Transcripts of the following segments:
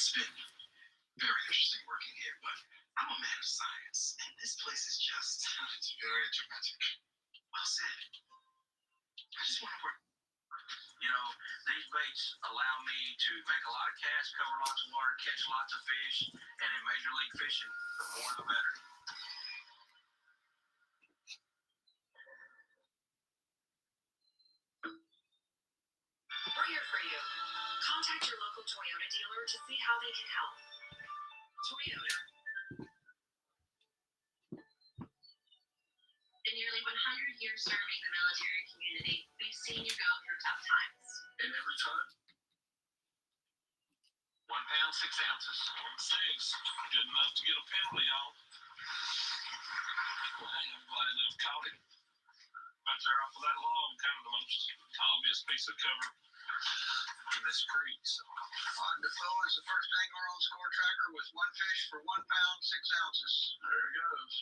It's been very interesting working here, but I'm a man of science, and this place is just... It's very dramatic. Well said. I just want to work. You know, these baits allow me to make a lot of casts, cover lots of water, catch lots of fish, and in Major League Fishing, the more the better. We're here for you. Contact your local Toyota dealer to see how they can help. Toyota. In nearly 100 years serving the military community, we've seen you go through tough times. And every time? 1 pound, 6 ounces. 1 6. Good enough to get a penalty on. Well, hey, I'm glad I never caught him. Right there off of that log, kind of the most obvious piece of cover in this creek. So. On Defoe is the first angler on score tracker with 1 fish for 1 pound, 6 ounces. There he goes.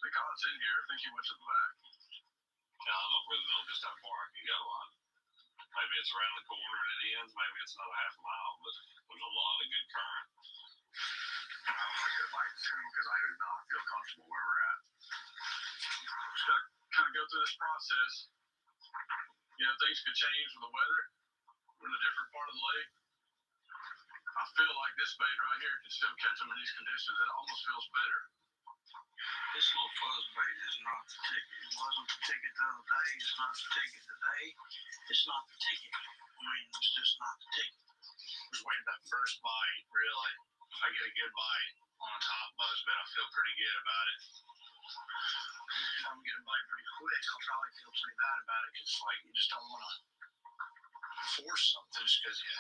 Because it's in here, I think he went to the back. Yeah, I don't really know just how far I can go on. Maybe it's around the corner and it ends. Maybe it's another half mile, but there's a lot of good current. I'm going to get a bite soon because I do not feel comfortable where we're at. Just got to kind of go through this process. You know, things could change with the weather. We're in a different part of the lake. I feel like this bait right here can still catch them in these conditions. It almost feels better. This little fuzz bait is not the ticket. It wasn't the ticket the other day. It's not the ticket today. It's not the ticket. I mean, it's just not the ticket. Just waiting that first bite, really. If I get a good bite on a top buzz bait, I feel pretty good about it. If I'm getting a bite pretty quick, I'll probably feel pretty bad about it because, like, you just don't want to force something just because you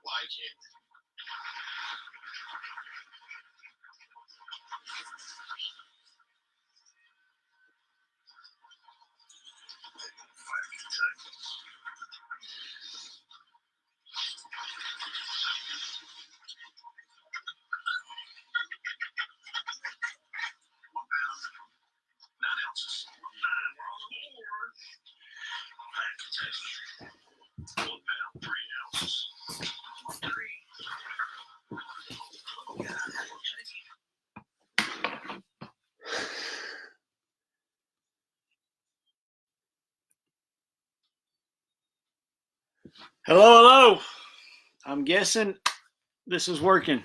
like it. Hello, hello. I'm guessing this is working.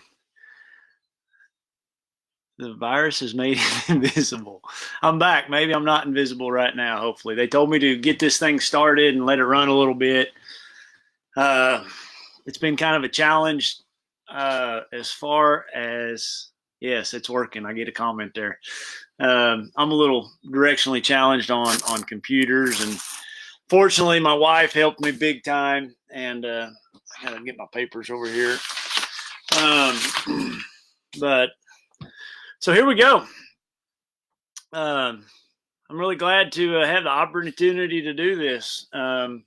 The virus has made it invisible. I'm back. Maybe I'm not invisible right now, hopefully. They told me to get this thing started and let it run a little bit. It's been kind of a challenge as far as, yes, it's working. I get a comment there. I'm a little directionally challenged on computers, and fortunately my wife helped me big time, and I gotta get my papers over here. But so here we go. I'm really glad to have the opportunity to do this. My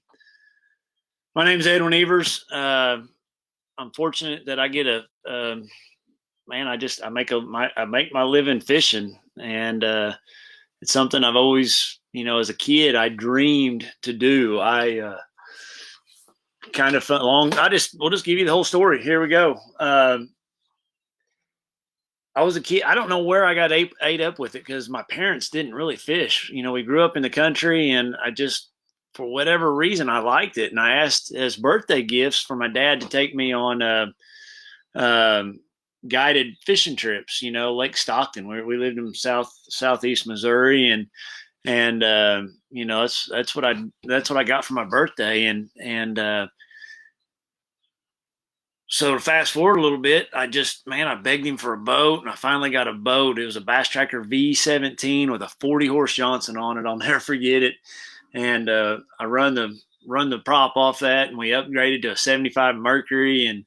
name is Edwin Evers. I'm fortunate that I get I make my living fishing, and it's something I've always, as a kid, I dreamed to do. I kind of we'll just give you the whole story. Here we go. I was a kid. I don't know where I got ate up with it because my parents didn't really fish. We grew up in the country, and I just, for whatever reason, I liked it. And I asked as birthday gifts for my dad to take me on guided fishing trips. Lake Stockton, where we lived in southeast Missouri, and that's what I got for my birthday, and so to fast forward a little bit, I begged him for a boat, and I finally got a boat. It was a Bass Tracker V17 with a 40-horse Johnson on it. I'll never forget it. And I run the prop off that, and we upgraded to a 75 Mercury,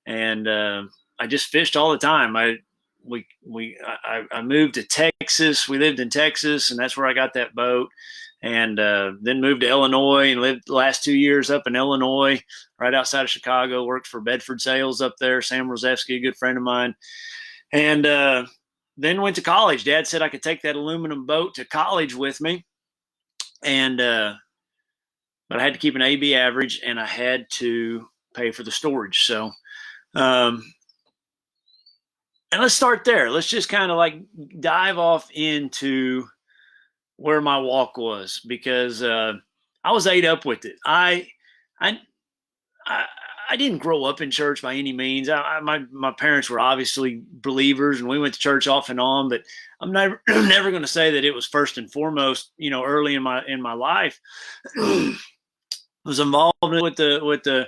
and I just fished all the time. I moved to Texas. We lived in Texas, and that's where I got that boat. And then moved to Illinois and lived the last 2 years up in Illinois, right outside of Chicago. Worked for Bedford Sales up there. Sam Rosevsky, a good friend of mine. And then went to college. Dad said I could take that aluminum boat to college with me. And but I had to keep an AB average, and I had to pay for the storage. So and let's start there. Let's just kind of like dive off into where my walk was, because I was ate up with it. I, I, I didn't grow up in church by any means. My parents were obviously believers, and we went to church off and on. But I'm never never going to say that it was first and foremost. Early in my life, was involved with the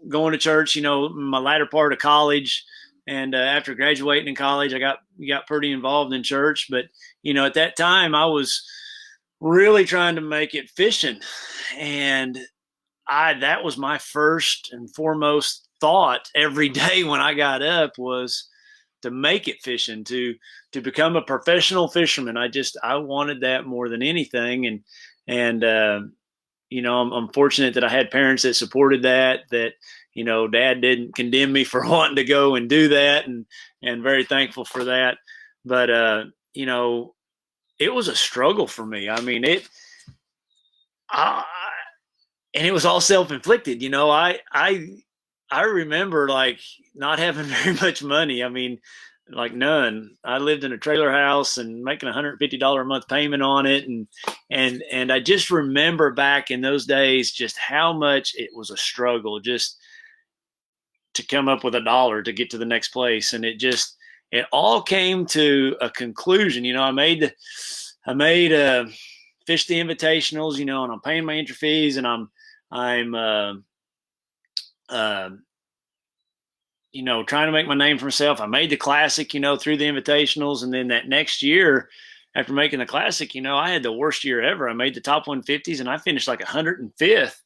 going to church. My latter part of college, and after graduating in college, I got pretty involved in church. But at that time, I was really trying to make it fishing, and that was my first and foremost thought every day when I got up, was to make it fishing, to become a professional fisherman. I wanted that more than anything. And I'm fortunate that I had parents that supported that dad didn't condemn me for wanting to go and do that, and very thankful for that. But it was a struggle for me. I mean, I, and it was all self-inflicted. I remember like not having very much money. I mean, like none. I lived in a trailer house and making $150 a month payment on it, and I just remember back in those days just how much it was a struggle just to come up with $1 to get to the next place. And it all came to a conclusion. I made fish the invitationals, and I'm paying my entry fees, and I'm uh, trying to make my name for myself. I made the classic, through the invitationals. And then that next year, after making the classic, I had the worst year ever. I made the top 150s and I finished like 105th.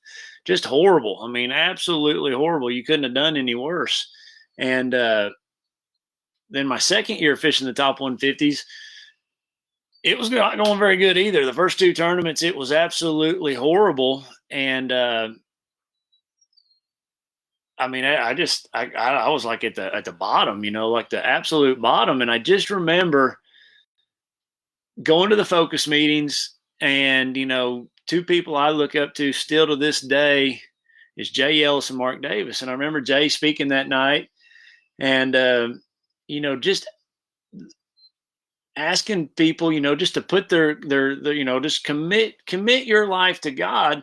Just horrible. I mean, absolutely horrible. You couldn't have done any worse. And then my second year fishing the top 150s, it was not going very good either. The first two tournaments, it was absolutely horrible. And I mean, I was like at the bottom, like the absolute bottom. And I just remember going to the focus meetings, and two people I look up to still to this day is Jay Ellis and Mark Davis. And I remember Jay speaking that night, and just asking people, just to put their just commit your life to God,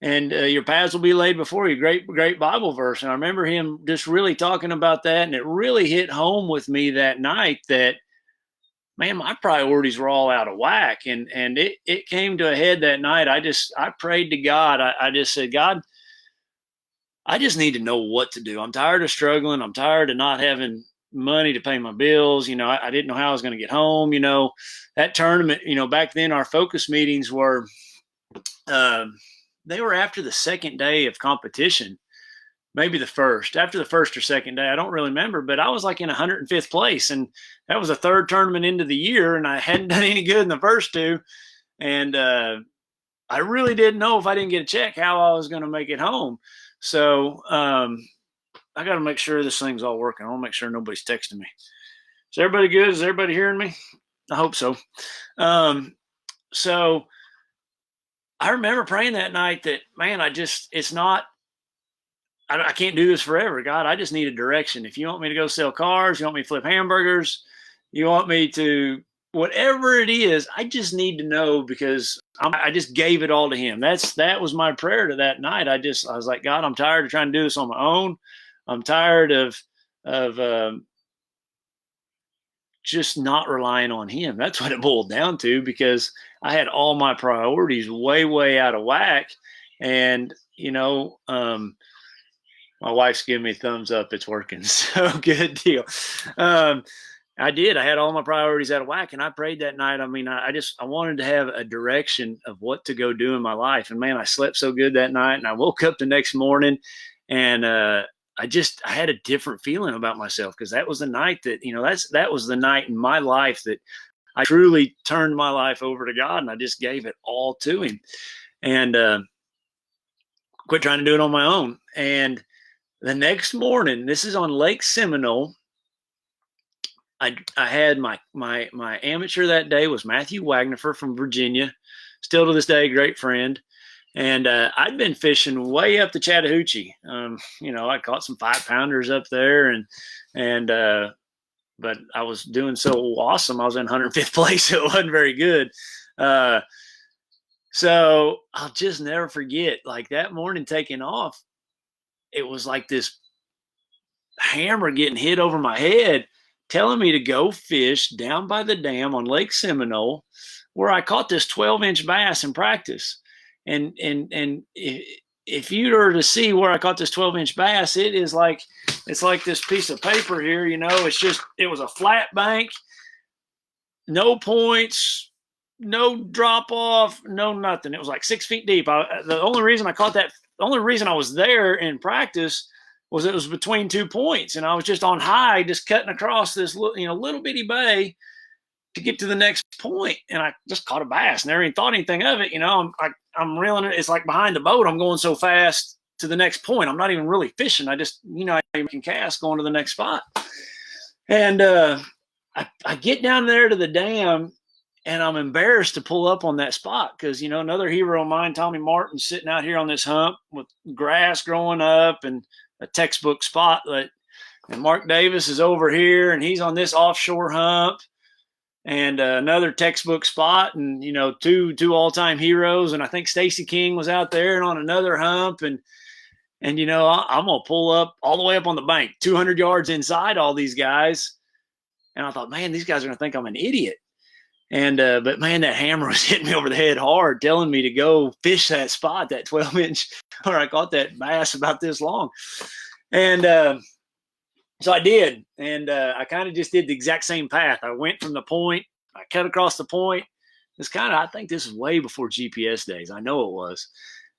and your paths will be laid before you. Great Bible verse. And I remember him just really talking about that, and it really hit home with me that night that, man, my priorities were all out of whack. And it came to a head that night. I prayed to God. I just said, God, I just need to know what to do. I'm tired of struggling. I'm tired of not having money to pay my bills. I didn't know how I was going to get home. That tournament, back then our focus meetings were, they were after the second day of competition, maybe after the first or second day. I don't really remember, but I was like in 105th place, and that was the third tournament into the year, and I hadn't done any good in the first two. And I really didn't know, if I didn't get a check, how I was going to make it home. So I got to make sure this thing's all working. I want to make sure nobody's texting me. Is everybody good? Is everybody hearing me? I hope so. So I remember praying that night that, man, I can't do this forever. God, I just need a direction. If you want me to go sell cars, you want me to flip hamburgers, you want me to, whatever it is, I just need to know, because I just gave it all to him. That was my prayer to that night. I was like, God, I'm tired of trying to do this on my own. I'm tired of just not relying on him. That's what it boiled down to, because I had all my priorities way, way out of whack. And, my wife's giving me a thumbs up. It's working. So good deal. I did. I had all my priorities out of whack, and I prayed that night. I mean, I wanted to have a direction of what to go do in my life. And man, I slept so good that night, and I woke up the next morning, and I had a different feeling about myself, because that was the night that, that was the night in my life that I truly turned my life over to God, and I just gave it all to him, and quit trying to do it on my own. And the next morning, this is on Lake Seminole, I had my amateur that day was Matthew Wagnifer from Virginia, still to this day, great friend. And I'd been fishing way up the Chattahoochee. I caught some 5-pounders up there, and but I was doing so awesome. I was in 105th place. So it wasn't very good. So I'll just never forget, like that morning taking off, it was like this hammer getting hit over my head, telling me to go fish down by the dam on Lake Seminole, where I caught this 12-inch bass in practice. And if you were to see where I caught this 12-inch bass, it's like this piece of paper here. It was a flat bank, no points, no drop off, no nothing. It was like 6 feet deep. The only reason I was there in practice was it was between 2 points, and I was just on high, just cutting across this little bitty bay to get to the next point, and I just caught a bass. Never even thought anything of it. I'm reeling it. It's like behind the boat. I'm going so fast to the next point. I'm not even really fishing. I just I can cast going to the next spot, and I get down there to the dam. And I'm embarrassed to pull up on that spot because, another hero of mine, Tommy Martin, sitting out here on this hump with grass growing up and a textbook spot. And Mark Davis is over here and he's on this offshore hump and another textbook spot. And, two all-time heroes. And I think Stacy King was out there and on another hump. And I'm going to pull up all the way up on the bank, 200 yards inside all these guys. And I thought, man, these guys are going to think I'm an idiot. And but man, that hammer was hitting me over the head hard, telling me to go fish that spot, that 12-inch, where I caught that bass about this long. And so I did, and I kind of just did the exact same path. I went from the point, I cut across the point. I think this is way before GPS days. I know it was.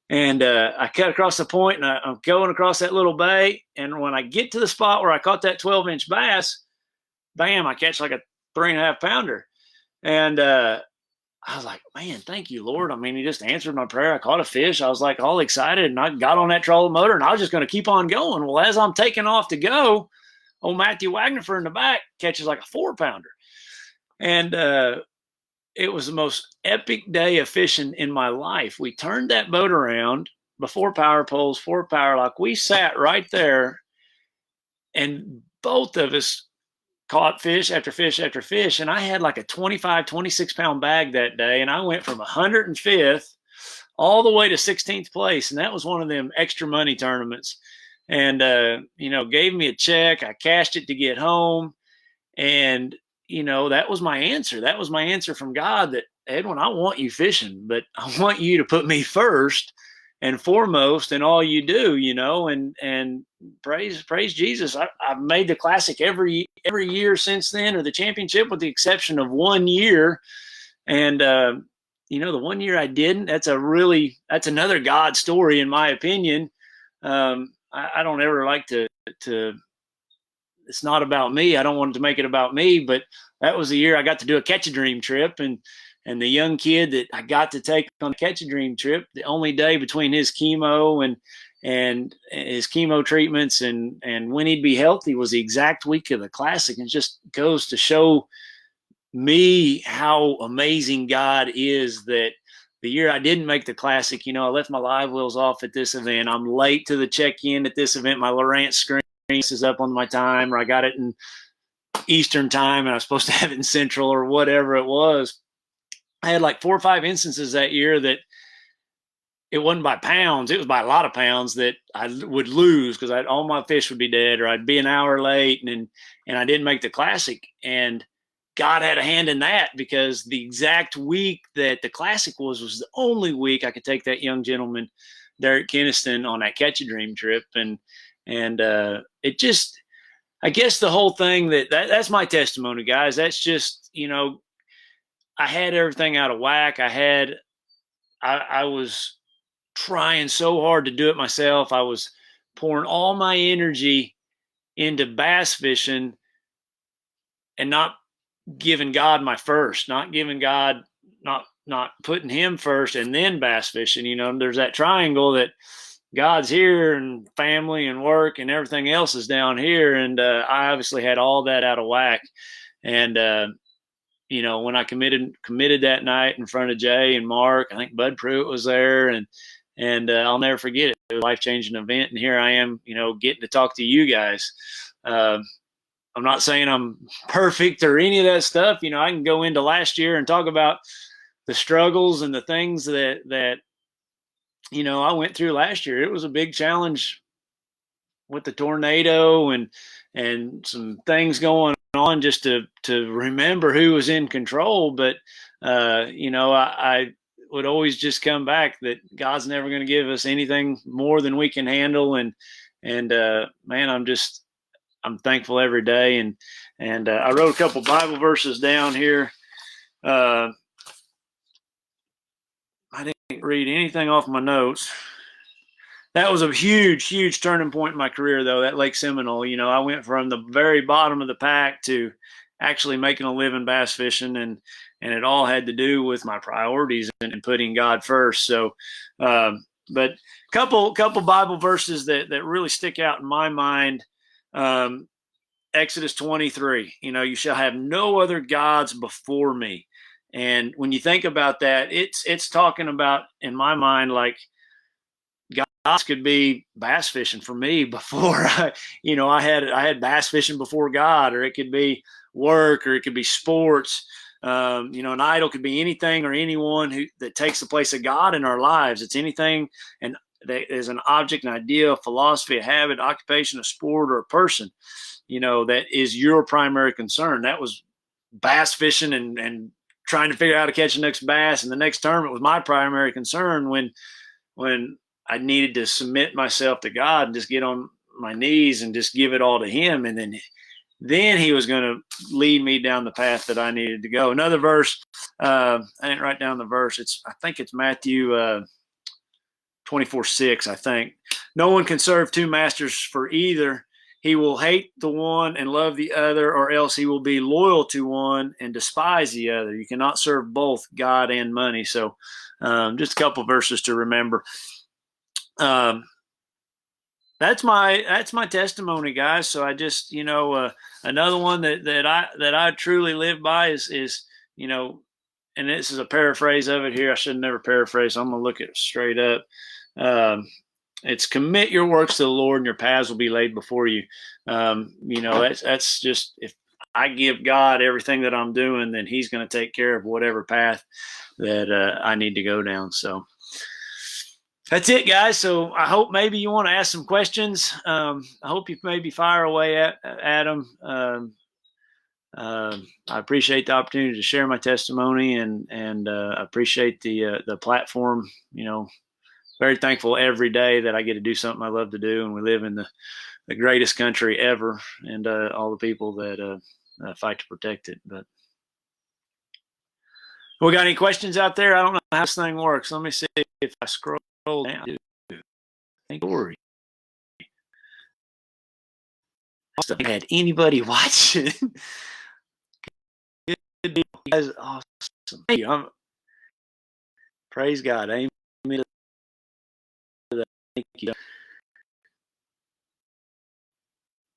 And I cut across the point, and I'm going across that little bay. And when I get to the spot where I caught that 12-inch bass, bam, I catch like a 3.5 pounder. And I was like, man, thank you, Lord. I mean, he just answered my prayer. I caught a fish. I was like all excited, and I got on that trolling motor, and I was just going to keep on going. Well, as I'm taking off to go, old Matthew Wagner in the back catches like a 4-pounder. And it was the most epic day of fishing in my life. We turned that boat around before power poles, 4 power lock. We sat right there, and both of us caught fish after fish after fish. And I had like a 25, 26 pound bag that day. And I went from 105th all the way to 16th place. And that was one of them extra money tournaments. And, gave me a check. I cashed it to get home. And, that was my answer. That was my answer from God that, Edwin, I want you fishing, but I want you to put me first and foremost in all you do, and praise Jesus. I've made the classic every year since then, or the championship, with the exception of 1 year. And, the 1 year I didn't, that's another God story, in my opinion. I don't ever like to, it's not about me. I don't want to make it about me, but that was the year I got to do a Catch a Dream trip. And the young kid that I got to take on the Catch a Dream trip, the only day between his chemo and his chemo treatments and when he'd be healthy was the exact week of the Classic. And it just goes to show me how amazing God is that the year I didn't make the Classic, I left my live wheels off at this event. I'm late to the check-in at this event. My Lowrance screen is up on my time, or I got it in Eastern time and I was supposed to have it in Central or whatever it was. I had like 4 or 5 instances that year that it wasn't by pounds. It was by a lot of pounds that I would lose because all my fish would be dead, or I'd be an hour late and I didn't make the Classic. And God had a hand in that, because the exact week that the Classic was the only week I could take that young gentleman, Derek Keniston, on that Catch a Dream trip. And it just, I guess the whole thing that's my testimony, guys. That's just, I had everything out of whack. I was trying so hard to do it myself. I was pouring all my energy into bass fishing and not giving God my first, not giving God, not putting him first and then bass fishing. There's that triangle that God's here and family and work and everything else is down here. And I obviously had all that out of whack. And, when I committed that night in front of Jay and Mark, I think Bud Pruitt was there, and I'll never forget it. It was a life-changing event. And here I am, getting to talk to you guys. I'm not saying I'm perfect or any of that stuff. I can go into last year and talk about the struggles and the things that I went through last year. It was a big challenge with the tornado and some things going on, just to remember who was in control. But I would always just come back that God's never going to give us anything more than we can handle. And man, I'm thankful every day. And I wrote a couple Bible verses down here. I didn't read anything off my notes. That was a huge, huge turning point in my career, though, that Lake Seminole. I went from the very bottom of the pack to actually making a living bass fishing, and it all had to do with my priorities and putting God first. So, but couple Bible verses that really stick out in my mind. Exodus 23. You shall have no other gods before me. And when you think about that, it's talking about, in my mind, like, God could be bass fishing for me before I had bass fishing before God, or it could be work, or it could be sports. An idol could be anything or anyone that takes the place of God in our lives. It's anything and that is an object, an idea, a philosophy, a habit, occupation, a sport, or a person, that is your primary concern. That was bass fishing and trying to figure out how to catch the next bass. And the next tournament was my primary concern when I needed to submit myself to God and just get on my knees and just give it all to Him. And then He was going to lead me down the path that I needed to go. Another verse, I didn't write down the verse. I think it's Matthew 24:6, I think. No one can serve two masters, for either he will hate the one and love the other, or else he will be loyal to one and despise the other. You cannot serve both God and money. So just a couple verses to remember. That's my testimony, guys. So I just, another one that I truly live by is, and this is a paraphrase of it here. I should never paraphrase. So I'm going to look at it straight up. It's commit your works to the Lord, and your paths will be laid before you. That's just, if I give God everything that I'm doing, then He's going to take care of whatever path that I need to go down. So that's it, guys. So I hope maybe you want to ask some questions. I hope you maybe fire away at Adam. I appreciate the opportunity to share my testimony, and I appreciate the platform. Very thankful every day that I get to do something I love to do, and we live in the greatest country ever, and all the people that fight to protect it. But we got any questions out there? I don't know how this thing works. Let me see if I scroll down. Story. I had anybody watching. Good deal. You guys are awesome. Thank you. Praise God. Amen. Thank you.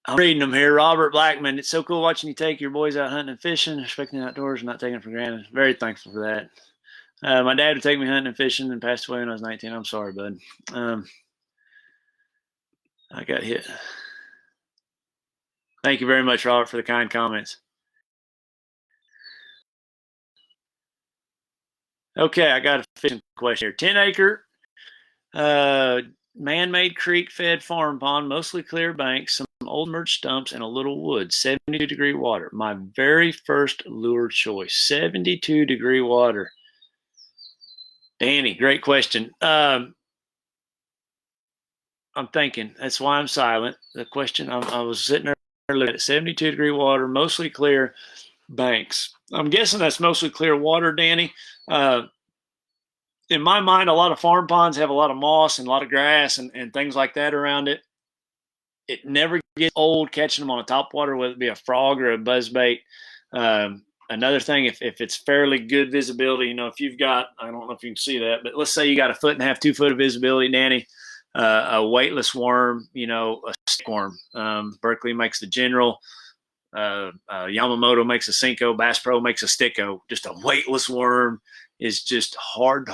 I'm reading them here. Robert Blackman. It's so cool watching you take your boys out hunting and fishing, respecting the outdoors, and not taking it for granted. Very thankful for that. My dad would take me hunting and fishing and passed away when I was 19. I'm sorry, bud. I got hit. Thank you very much, Robert, for the kind comments. Okay, I got a fishing question here. 10-acre man-made creek-fed farm pond, mostly clear banks, some old merged stumps, and a little wood. 72-degree water. My very first lure choice. 72-degree water. Danny, great question. I'm thinking. That's why I'm silent. The question, I was sitting there looking at 72-degree water, mostly clear banks. I'm guessing that's mostly clear water, Danny. In my mind, a lot of farm ponds have a lot of moss and a lot of grass and things like that around it. It never gets old catching them on a topwater, whether it be a frog or a buzzbait. Another thing, if it's fairly good visibility, if you've got, I don't know if you can see that, but let's say you got 1.5 feet, 2 foot of visibility, Danny, a weightless worm, a stick worm. Berkeley makes the general. Yamamoto makes a Cinco. Bass Pro makes a Sticko. Just a weightless worm is just hard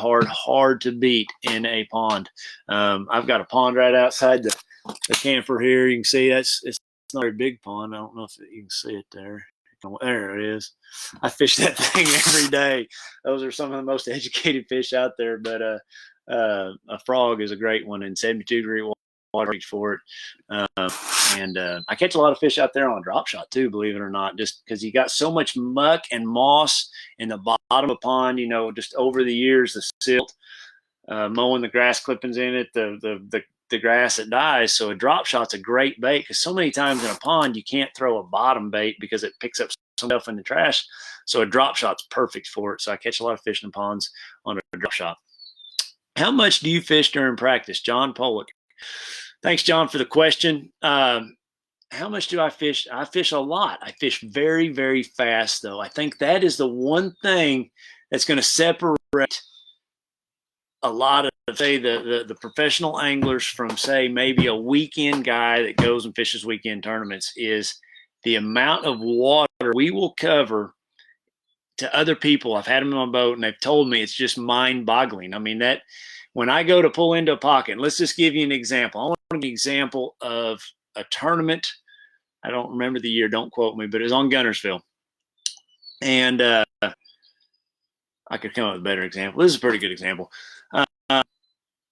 to beat in a pond. I've got a pond right outside the camper here. You can see it's not a very big pond. I don't know if you can see it there. There it is. I fish that thing every day. Those are some of the most educated fish out there. But a frog is a great one, and 72-degree water for it. And I catch a lot of fish out there on a drop shot too, believe it or not, just because you got so much muck and moss in the bottom of the pond. You know, just over the years, the silt mowing the grass clippings in it, the grass that dies. So a drop shot's a great bait because so many times in a pond you can't throw a bottom bait because it picks up some stuff in the trash. So a drop shot's perfect for it. So I catch a lot of fish in ponds on a drop shot. How much do you fish during practice? John Pollock. Thanks, John, for the question. How much do I fish? I fish a lot. I fish very, very fast, though. I think that is the one thing that's going to separate a lot of, say, the professional anglers from, say, maybe a weekend guy that goes and fishes weekend tournaments is the amount of water we will cover to other people. I've had them on my boat, and they've told me it's just mind-boggling. I mean, that when I go to pull into a pocket, let's just give you an example. I want to give you an example of a tournament. I don't remember the year. Don't quote me, but it was on Guntersville. And I could come up with a better example. This is a pretty good example.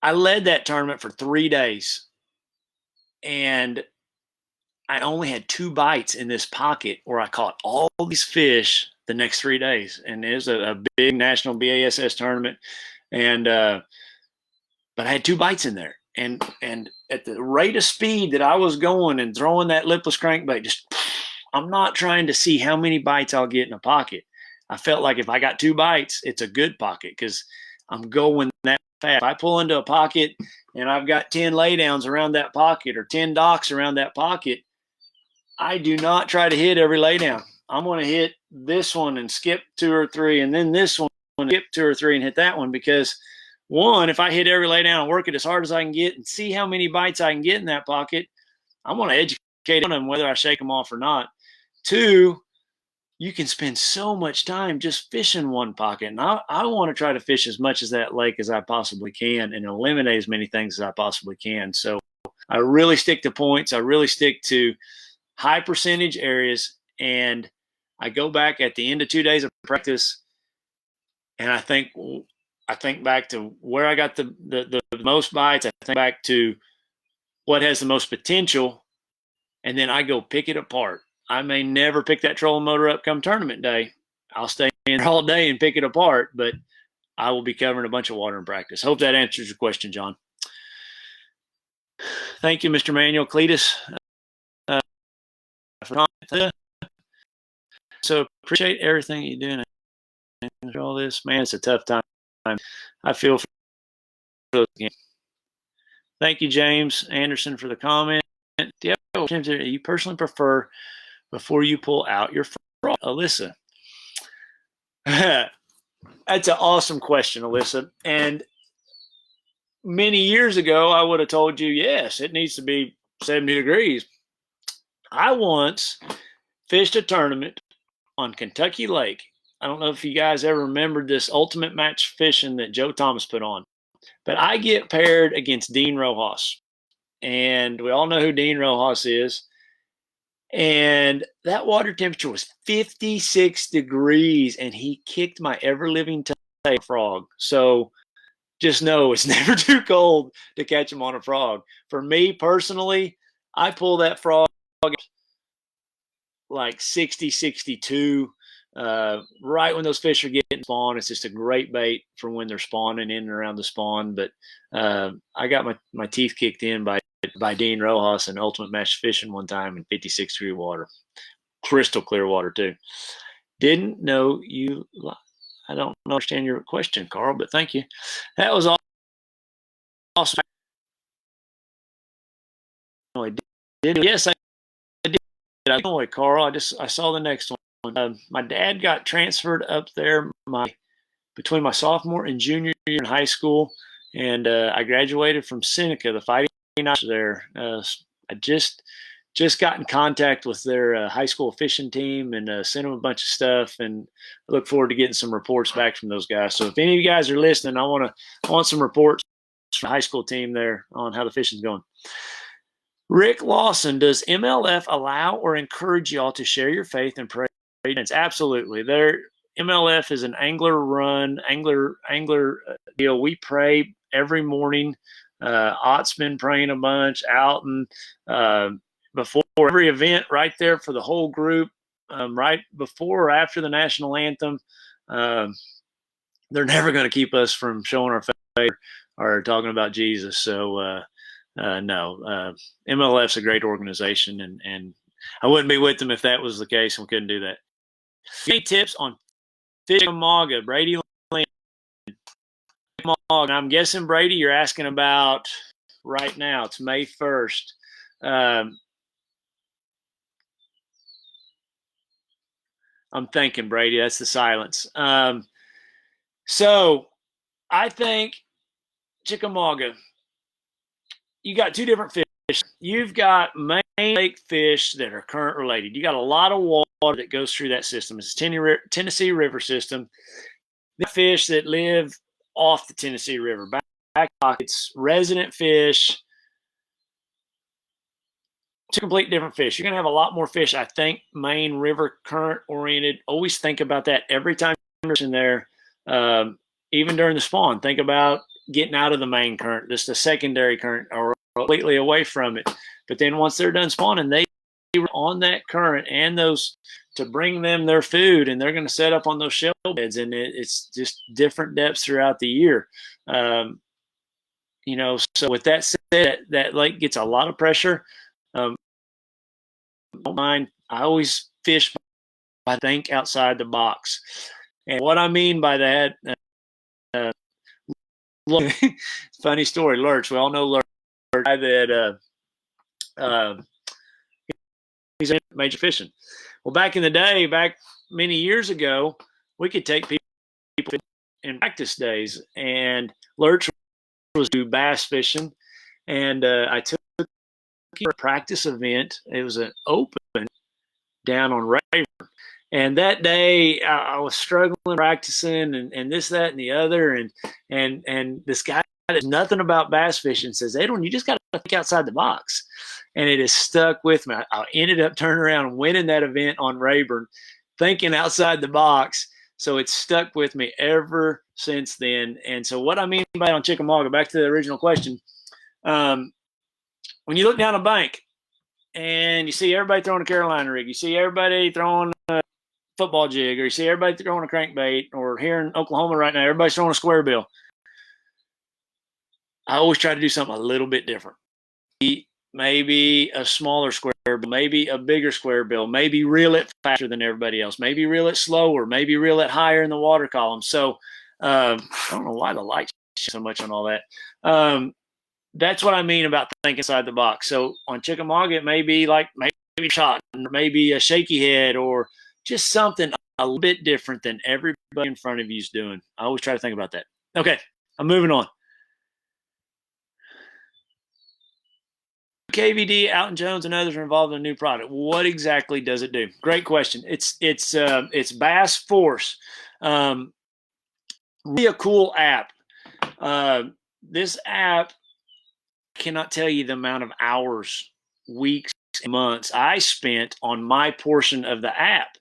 I led that tournament for 3 days, and I only had 2 bites in this pocket where I caught all these fish the next 3 days. And it was a big national BASS tournament. And but I had 2 bites in there. And at the rate of speed that I was going and throwing that lipless crankbait, just I'm not trying to see how many bites I'll get in a pocket. I felt like if I got 2 bites, it's a good pocket because I'm going that fast. If I pull into a pocket and I've got 10 laydowns around that pocket or 10 docks around that pocket, I do not try to hit every laydown. I'm going to hit this one and skip 2 or 3, and then this one and skip 2 or 3 and hit that one because, one, if I hit every laydown and work it as hard as I can get and see how many bites I can get in that pocket, I'm going to educate them whether I shake them off or not. 2, you can spend so much time just fishing one pocket. And I want to try to fish as much as that lake as I possibly can and eliminate as many things as I possibly can. So I really stick to points. I really stick to high percentage areas. And I go back at the end of 2 days of practice, and I think back to where I got the most bites. I think back to what has the most potential, and then I go pick it apart. I may never pick that trolling motor up come tournament day. I'll stay in all day and pick it apart, but I will be covering a bunch of water in practice. Hope that answers your question, John. Thank you, Mr. Manuel Cletus. So appreciate everything you're doing. All this, man, it's a tough time. I feel for those again. Thank you, James Anderson, for the comment. Do you have questions that you personally prefer before you pull out your frog? Alyssa. That's an awesome question, Alyssa. And many years ago, I would have told you, yes, it needs to be 70 degrees. I once fished a tournament on Kentucky Lake. I don't know if you guys ever remembered this ultimate match fishing that Joe Thomas put on. But I get paired against Dean Rojas. And we all know who Dean Rojas is. And that water temperature was 56 degrees, and he kicked my ever-living tail frog. So just know it's never too cold to catch him on a frog. For me personally, I pull that frog like 60, 62, right when those fish are getting spawn. It's just a great bait for when they're spawning in and around the spawn. But I got my teeth kicked in by Dean Rojas and Ultimate Match Fishing one time in 56-degree water. Crystal clear water, too. Didn't know you. I don't understand your question, Carl, but thank you. That was awesome. Yes, I did. Anyway, Carl, I saw the next one. My dad got transferred up there between my sophomore and junior year in high school, and I graduated from Seneca, the Fighting Irish there. I just got in contact with their high school fishing team and sent them a bunch of stuff, and I look forward to getting some reports back from those guys. So if any of you guys are listening, I want some reports from the high school team there on how the fishing's going. Rick Lawson, does MLF allow or encourage y'all to share your faith and pray? Absolutely. MLF is an angler deal. We pray every morning. Ott's been praying a bunch. Alton, before every event, right there for the whole group, right before or after the national anthem. They're never going to keep us from showing our faith or talking about Jesus. So no, MLF's a great organization, and I wouldn't be with them if that was the case, and we couldn't do that. Any tips on Chickamauga, Brady? I'm guessing, Brady, you're asking about right now. It's May 1st. I'm thinking, Brady. That's the silence. So I think Chickamauga, you got two different fish. You've got main lake fish that are current related. You got a lot of water that goes through that system. It's a Tennessee River system. The fish that live off the Tennessee River, back pockets, resident fish, two complete different fish. You're going to have a lot more fish, I think, main river current oriented. Always think about that every time you're in there, even during the spawn. Think about getting out of the main current, just a secondary current, or completely away from it. But then once they're done spawning, they were on that current and those to bring them their food, and they're going to set up on those shell beds, and it's just different depths throughout the year. So with that said, that lake gets a lot of pressure. Don't mind. I always fish by think outside the box, and what I mean by that, funny story. Lurch, we all know Lurch, guy that he's in major fishing. Well, back in the day, back many years ago, we could take people in practice days, and Lurch was do bass fishing, and I took him to a practice event. It was an open down on Rayburn. And that day I was struggling practicing and this, that, and the other. And this guy that knows nothing about bass fishing says, Edwin, you just got to think outside the box. And it has stuck with me. I ended up turning around and winning that event on Rayburn, thinking outside the box. So it's stuck with me ever since then. And so what I mean by on Chickamauga, back to the original question, when you look down a bank and you see everybody throwing a Carolina rig, you see everybody throwing a football jig, or you see everybody throwing a crankbait, or here in Oklahoma right now, everybody's throwing a square bill. I always try to do something a little bit different. Maybe a smaller square bill, maybe a bigger square bill, maybe reel it faster than everybody else, maybe reel it slower, maybe reel it higher in the water column. So I don't know why the lights so much on all that. That's what I mean about thinking outside the box. So on Chickamauga, it may be like maybe shot, or maybe a shaky head, or just something a little bit different than everybody in front of you is doing. I always try to think about that. Okay, I'm moving on. KVD, Alton Jones, and others are involved in a new product. What exactly does it do? Great question. It's Bass Force. Really a cool app. This app, cannot tell you the amount of hours, weeks, and months I spent on my portion of the app.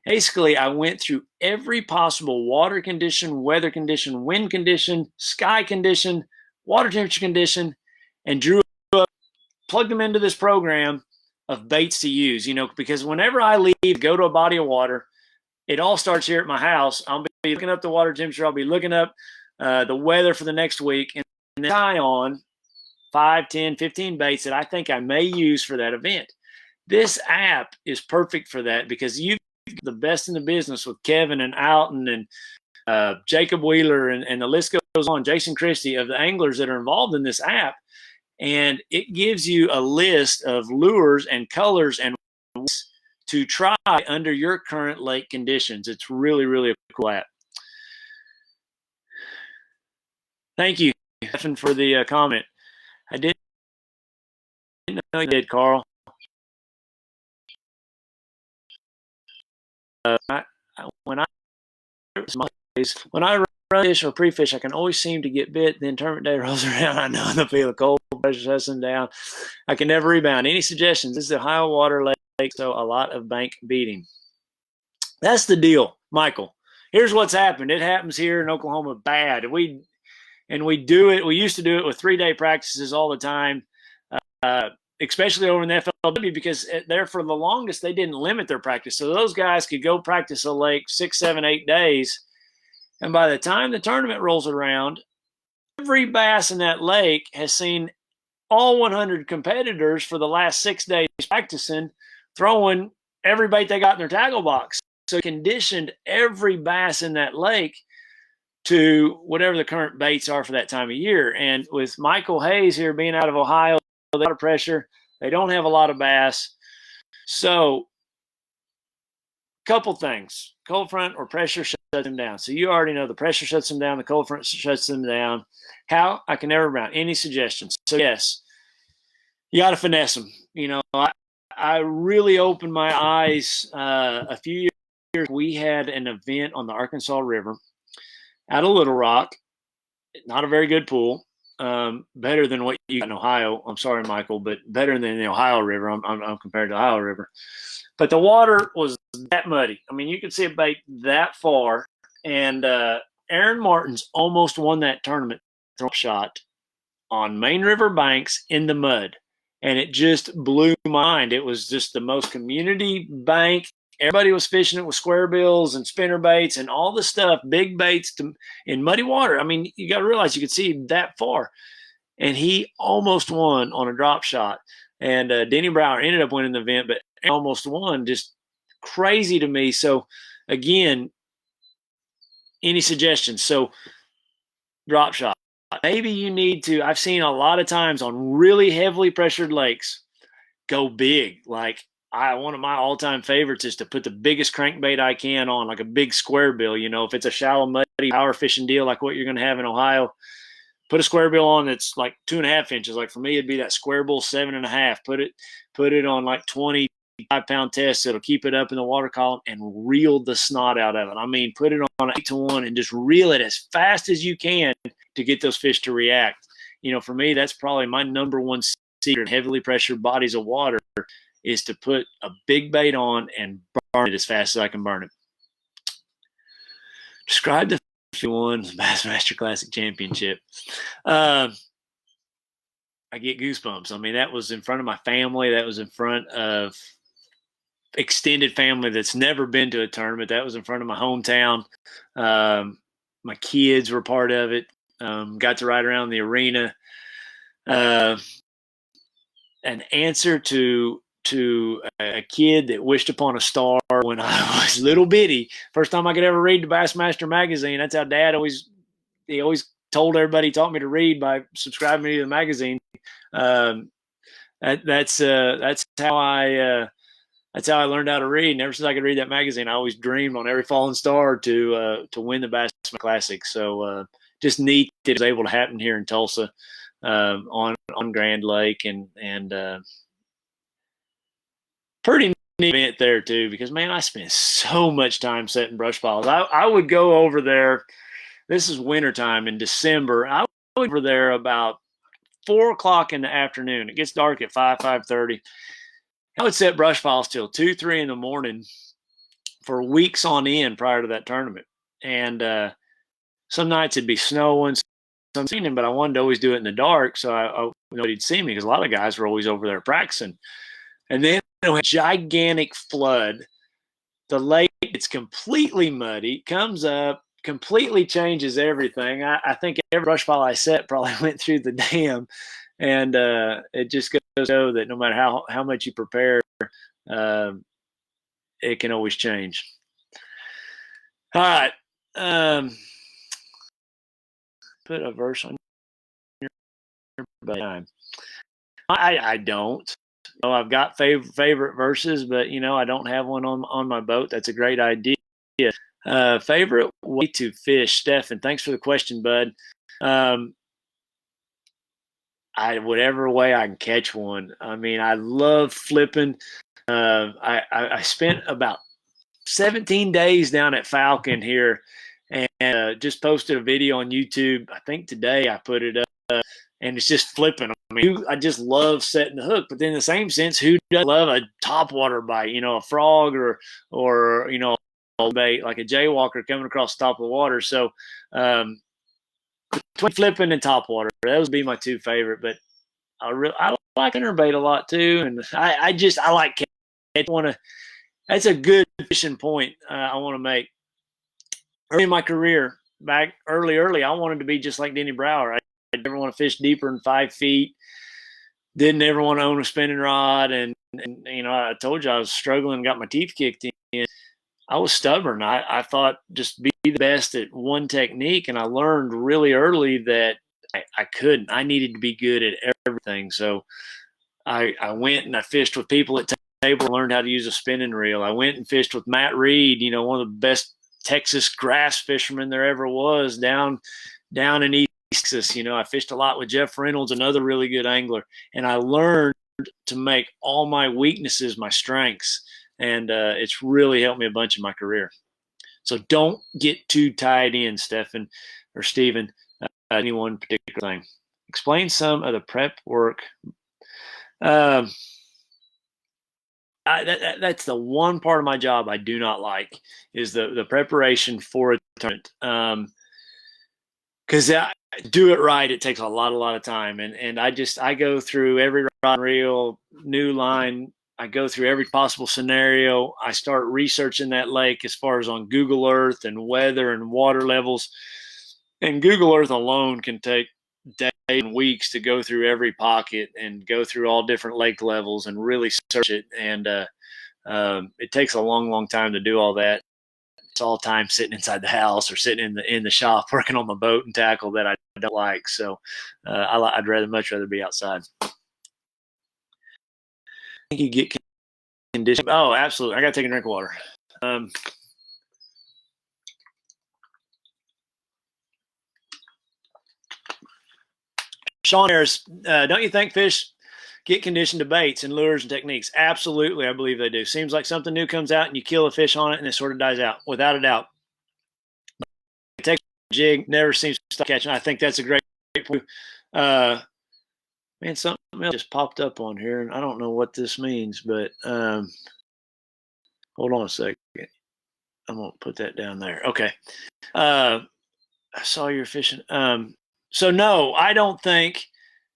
Basically, I went through every possible water condition, weather condition, wind condition, sky condition, water temperature condition, and drew up, plugged them into this program of baits to use. Because whenever I leave, go to a body of water, it all starts here at my house. I'll be looking up the water temperature. I'll be looking up the weather for the next week, and then I on 5, 10, 15 baits that I think I may use for that event. This app is perfect for that because you've got the best in the business with Kevin and Alton and Jacob Wheeler, and the list goes on, Jason Christie, of the anglers that are involved in this app. And it gives you a list of lures and colors and to try under your current lake conditions. It's really, really a cool app. Thank you, Stephen, for the comment. I didn't know you did, Carl. When I run fish or pre-fish, I can always seem to get bit. Then tournament day rolls around. I know the feel the cold pressure shuts them down. I can never rebound. Any suggestions? This is Ohio water lake, so a lot of bank beating. That's the deal, Michael. Here's what's happened. It happens here in Oklahoma bad. We do it. We used to do it with 3-day practices all the time, especially over in the FLW, because there for the longest they didn't limit their practice. So those guys could go practice a lake 6, 7, 8 days. And by the time the tournament rolls around, every bass in that lake has seen all 100 competitors for the last 6 days practicing, throwing every bait they got in their tackle box. So conditioned every bass in that lake to whatever the current baits are for that time of year. And with Michael Hayes here being out of Ohio, they have a lot of pressure. They don't have a lot of bass. So couple things. Cold front or pressure shuts them down. So you already know the pressure shuts them down. The cold front shuts them down. How? I can never rebound. Any suggestions? So yes, you got to finesse them. You know, I really opened my eyes a few years. We had an event on the Arkansas River out of Little Rock. Not a very good pool. Better than what you got in Ohio. I'm sorry, Michael, but better than the Ohio River. I'm compared to the Ohio River. But the water was that muddy. I mean, you could see a bait that far. And Aaron Martins almost won that tournament throw shot on Main River banks in the mud. And it just blew my mind. It was just the most community bank. Everybody was fishing it with square bills and spinner baits and all the stuff, big baits in muddy water. I mean, you got to realize you could see that far. And he almost won on a drop shot. And Denny Brower ended up winning the event, but almost won. Just crazy to me. So, again, any suggestions? So, drop shot. Maybe you need to, I've seen a lot of times on really heavily pressured lakes, go big. Like, one of my all-time favorites is to put the biggest crankbait I can on, like a big square bill. You know, if it's a shallow, muddy power fishing deal like what you're going to have in Ohio, put a square bill on that's like 2.5 inches. Like for me, it'd be that square bill 7.5. Put it on like 25-pound tests. It'll keep it up in the water column and reel the snot out of it. I mean, put it on 8-to-1 and just reel it as fast as you can to get those fish to react. You know, for me, that's probably my number one secret in heavily pressured bodies of water, is to put a big bait on and burn it as fast as I can burn it. Describe the won Bassmaster Classic Championship. I get goosebumps. I mean, that was in front of my family. That was in front of extended family that's never been to a tournament. That was in front of my hometown. My kids were part of it. Got to ride around the arena. An answer to a kid that wished upon a star when I was little bitty. First time I could ever read the Bassmaster magazine. That's how Dad always told everybody he taught me to read by subscribing me to the magazine. That's how I learned how to read. And ever since I could read that magazine, I always dreamed on every fallen star to win the Bassmaster Classic. So just neat that it was able to happen here in Tulsa on Grand Lake and pretty neat event there too, because man, I spent so much time setting brush piles. I would go over there. This is wintertime in December. I would go over there about 4 o'clock in the afternoon. It gets dark at 5:30. I would set brush piles till 2, 3 in the morning for weeks on end prior to that tournament. And some nights it'd be snowing, some raining, but I wanted to always do it in the dark so nobody'd see me, because a lot of guys were always over there practicing. And then a gigantic flood. The lake, it's completely muddy, comes up, completely changes everything. I think every brush pile I set probably went through the dam. And it just goes to show that no matter how much you prepare, it can always change. All right. Put a verse on your time. I don't. You know, I've got favorite verses, but I don't have one on my boat. That's a great idea. Favorite way to fish, Stephen. Thanks for the question, bud. Whatever way I can catch one. I mean, I love flipping. I spent about 17 days down at Falcon here, and just posted a video on YouTube. I think today I put it up, and it's just flipping. I mean, I just love setting the hook, but then in the same sense, who doesn't love a topwater bite? You know, a frog or you know, a bait like a jaywalker coming across the top of the water. So between flipping and topwater, those would be my two favorite. But I like innerbait a lot too, and I like catch. I want to. That's a good fishing point I want to make. Early in my career, back early, I wanted to be just like Denny Brower. I never want to fish deeper than 5 feet. Didn't ever want to own a spinning rod, and you know, I told you I was struggling, got my teeth kicked in. I was stubborn. I thought just be the best at one technique, and I learned really early that I couldn't. I needed to be good at everything. So I went and I fished with people at table, learned how to use a spinning reel. I went and fished with Matt Reed, you know, one of the best Texas grass fishermen there ever was down in East Texas. You know, I fished a lot with Jeff Reynolds, another really good angler, and I learned to make all my weaknesses my strengths, and it's really helped me a bunch in my career. So don't get too tied in, Stephen or Steven, any one particular thing. Explain some of the prep work. That's the one part of my job I do not like is the preparation for a tournament. Because do it right, it takes a lot of time, and I go through every rod and reel, new line. I go through every possible scenario. I start researching that lake as far as on Google Earth and weather and water levels. And Google Earth alone can take days and weeks to go through every pocket and go through all different lake levels and really search it. And it takes a long time to do all that. It's all time sitting inside the house or sitting in the shop working on my boat and tackle that I don't like. So I'd much rather be outside. I think you get conditioned. Oh, absolutely. I got to take a drink of water. Sean Harris, don't you think fish get conditioned to baits and lures and techniques? Absolutely, I believe they do. Seems like something new comes out and you kill a fish on it and it sort of dies out, without a doubt. It takes a jig, never seems to stop catching. I think that's a great point. Man, something else just popped up on here, and I don't know what this means, but hold on a second. I'm going to put that down there. Okay. I saw you're fishing. So, no, I don't think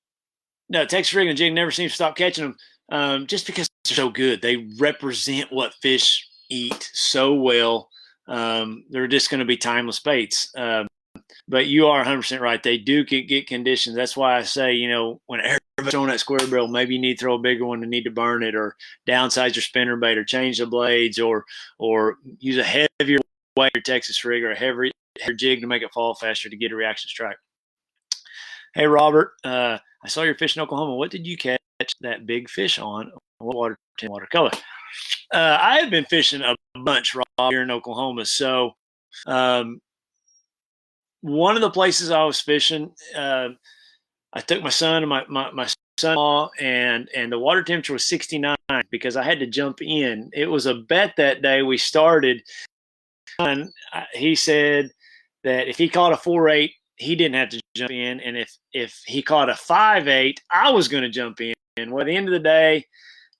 – no, Texas rig and jig never seems to stop catching them just because they're so good. They represent what fish eat so well. They're just going to be timeless baits. But you are 100% right. They do get conditions. That's why I say, you know, when everybody's throwing that square bill, maybe you need to throw a bigger one and need to burn it, or downsize your spinner bait, or change the blades, or use a heavier weight your Texas rig, or a heavier jig to make it fall faster to get a reaction strike. Hey, Robert, I saw your fish in Oklahoma. What did you catch that big fish on? What watercolor? I have been fishing a bunch here in Oklahoma. So one of the places I was fishing, I took my son and my son-in-law, and the water temperature was 69 because I had to jump in. It was a bet that day we started. And he said that if he caught a 4.8, he didn't have to jump in. And if he caught a 5.8, I was going to jump in. And well, at the end of the day,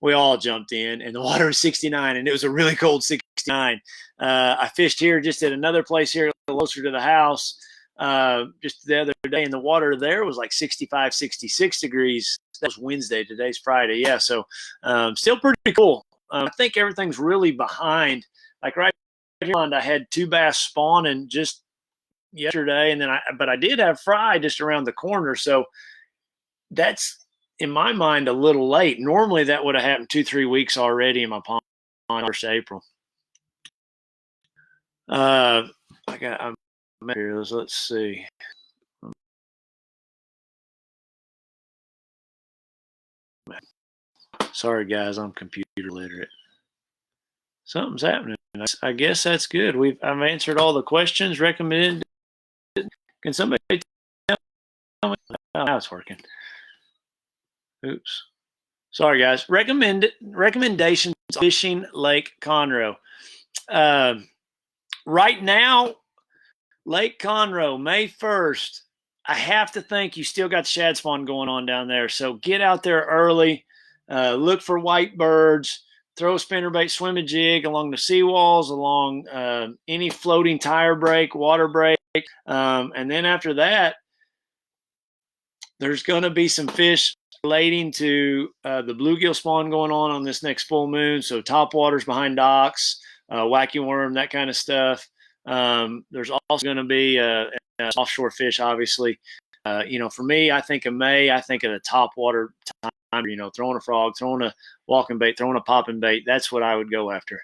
we all jumped in, and the water was 69, and it was a really cold 69. I fished here just at another place here closer to the house just the other day, and the water there was like 65, 66 degrees. That was Wednesday. Today's Friday. Yeah, so still pretty cool. I think everything's really behind. Like right here, I had 2 bass spawning just yesterday, and then I did have fry just around the corner, so that's in my mind a little late. Normally that would have happened 2-3 weeks already in my pond, 1st April. I'm here. Let's see. Sorry guys, I'm computer literate. Something's happening. I guess that's good. I've answered all the questions. Recommended. Can somebody tell me? Oh, now it's working. Oops. Sorry, guys. Recommendations fishing Lake Conroe. Right now, Lake Conroe, May 1st. I have to think you still got shad spawn going on down there. So get out there early, look for white birds, throw a spinnerbait, swim a jig along the seawalls, along any floating tire break, water break. And then after that, there's going to be some fish relating to the bluegill spawn going on this next full moon. So top waters behind docks, wacky worm, that kind of stuff. There's also going to be offshore fish, obviously. For me, I think of May, I think of the top water time, throwing a frog, throwing a walking bait, throwing a popping bait. That's what I would go after.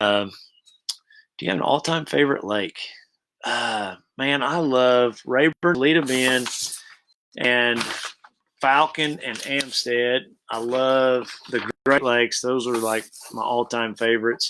Do you have an all-time favorite lake? Man, I love Rayburn, Lita Bend, and Falcon and Amstead. I love the Great Lakes. Those are like my all-time favorites.